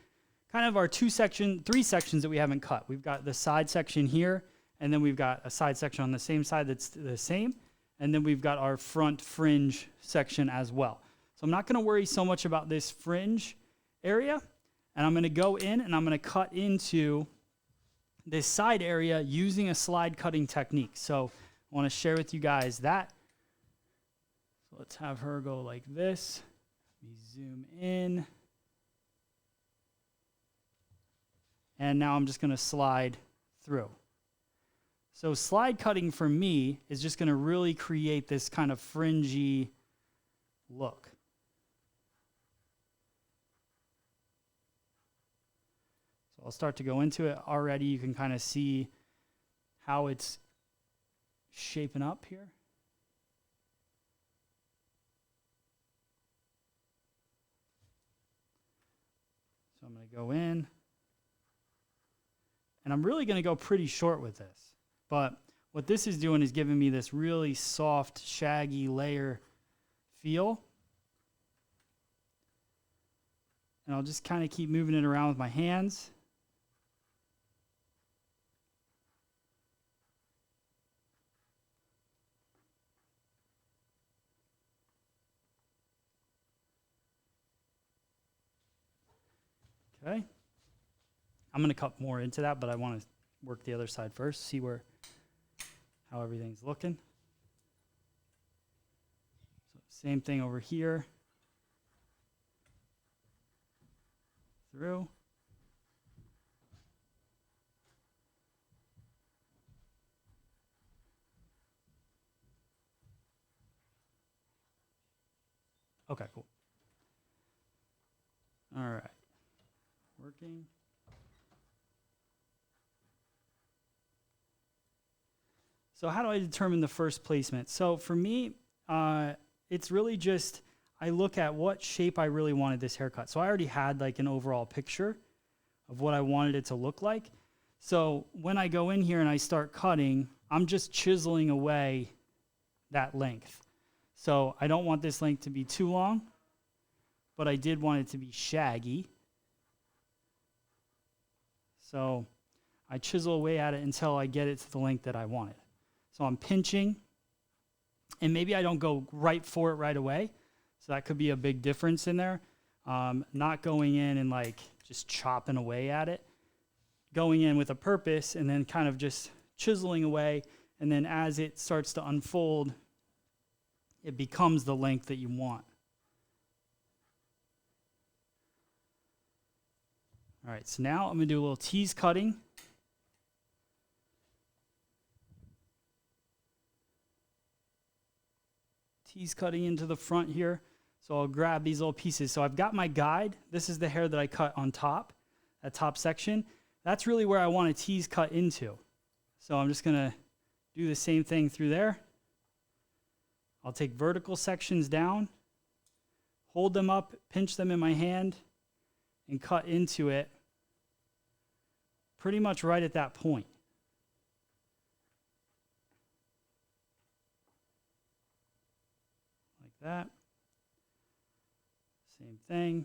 kind of our three sections that we haven't cut. We've got the side section here, and then we've got a side section on the same side that's the same, and then we've got our front fringe section as well. So I'm not going to worry so much about this fringe area, and I'm going to go in and I'm going to cut into this side area using a slide cutting technique. So I want to share with you guys that. So let's have her go like this. Let me zoom in. And now I'm just going to slide through. So slide cutting for me is just going to really create this kind of fringy look. So I'll start to go into it already. You can kind of see how it's shaping up here. So I'm going to go in. And I'm really going to go pretty short with this. But what this is doing is giving me this really soft, shaggy layer feel. And I'll just kind of keep moving it around with my hands. Okay. I'm going to cut more into that, but I want to work the other side first, see how everything's looking. So same thing over here. Through. Okay, cool. All right. Working. So how do I determine the first placement? So for me, it's really just, I look at what shape I really wanted this haircut. So I already had like an overall picture of what I wanted it to look like. So when I go in here and I start cutting, I'm just chiseling away that length. So I don't want this length to be too long, but I did want it to be shaggy. So I chisel away at it until I get it to the length that I want it. So I'm pinching, and maybe I don't go right for it right away. So that could be a big difference in there. Not going in and like just chopping away at it. Going in with a purpose and then kind of just chiseling away. And then as it starts to unfold, it becomes the length that you want. All right, so now I'm going to do a little tease cutting. Tease cutting into the front here. So I'll grab these little pieces. So I've got my guide. This is the hair that I cut on top, that top section. That's really where I want a tease cut into. So I'm just going to do the same thing through there. I'll take vertical sections down, hold them up, pinch them in my hand, and cut into it pretty much right at that point. Like that. Same thing.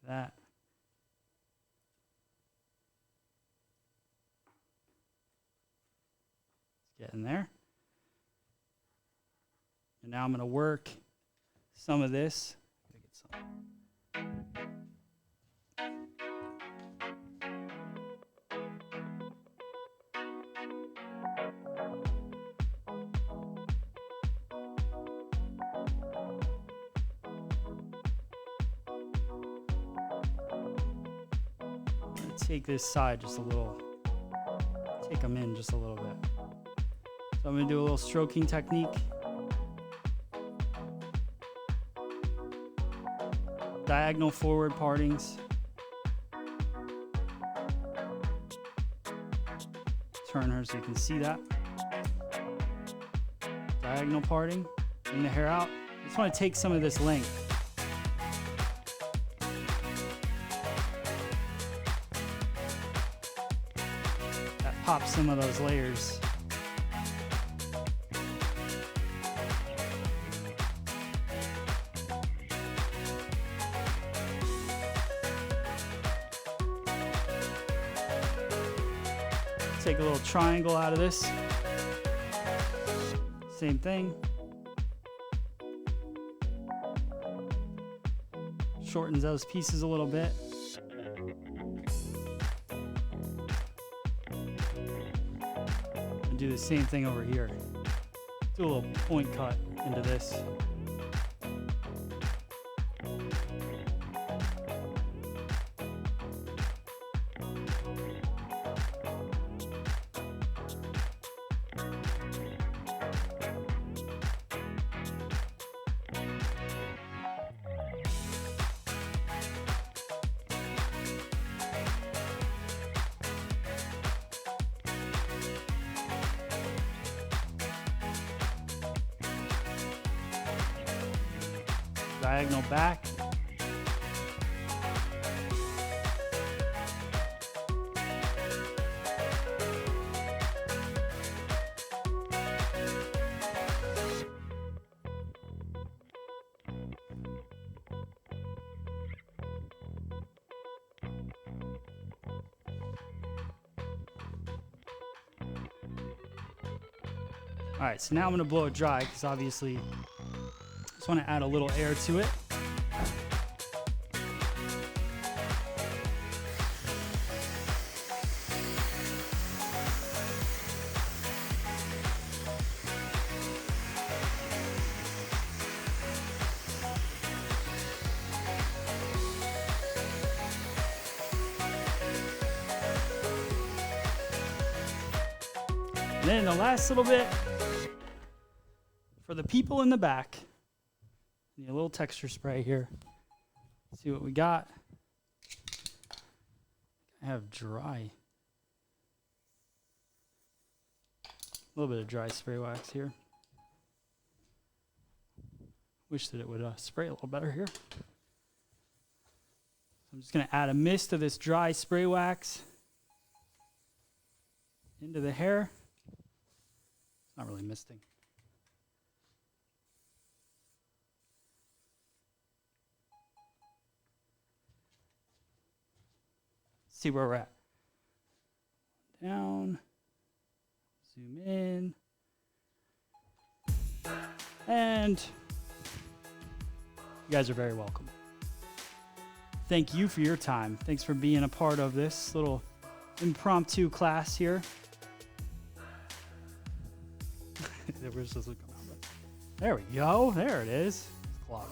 That. Let's get in there. And now I'm going to work some of this. Gotta get some. Take this side just a little, take them in just a little bit. So I'm going to do a little stroking technique. Diagonal forward partings. Turn her so you can see that. Diagonal parting, bring the hair out. I just want to take some of this length. Pop some of those layers. Take a little triangle out of this. Same thing. Shortens those pieces a little bit. Do the same thing over here. Do a little point cut into this. Diagonal back. All right, so now I'm going to blow it dry because obviously I just want to add a little air to it. And then the last little bit, for the people in the back, need a little texture spray here. Let's see what we got. I have dry. A little bit of dry spray wax here. Wish that it would spray a little better here. So I'm just going to add a mist of this dry spray wax into the hair. It's not really misting. See where we're at. Down, zoom in, and you guys are very welcome. Thank you for your time. Thanks for being a part of this little impromptu class here. We're supposed to come out, but there we go. There it is. It's clogged.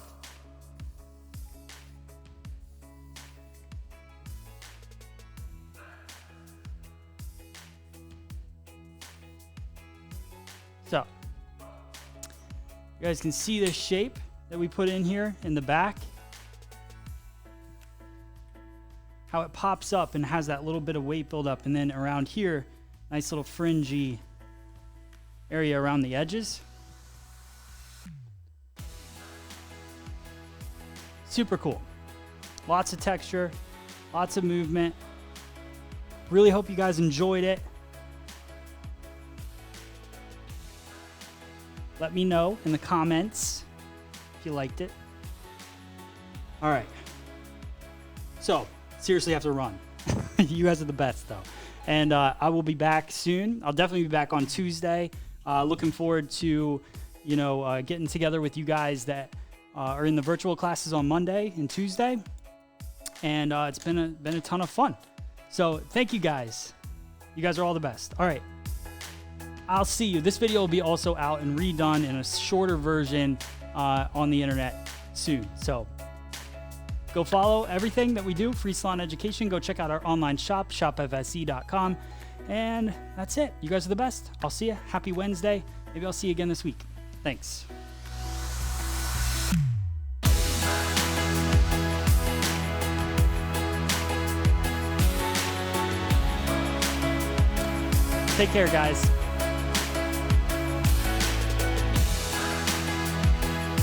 So, you guys can see the shape that we put in here in the back. how it pops up and has that little bit of weight buildup. And then around here, nice little fringy area around the edges. Super cool. Lots of texture, lots of movement. Really hope you guys enjoyed it. Let me know in the comments if you liked it. All right. So, seriously have to run. You guys are the best, though. And I will be back soon. I'll definitely be back on Tuesday. Looking forward to, getting together with you guys that are in the virtual classes on Monday and Tuesday. And it's been a ton of fun. So thank you guys. You guys are all the best. All right. I'll see you. This video will be also out and redone in a shorter version on the internet soon. So go follow everything that we do, Free Salon Education. Go check out our online shop, shopfse.com. And that's it. You guys are the best. I'll see you. Happy Wednesday. Maybe I'll see you again this week. Thanks. Take care, guys.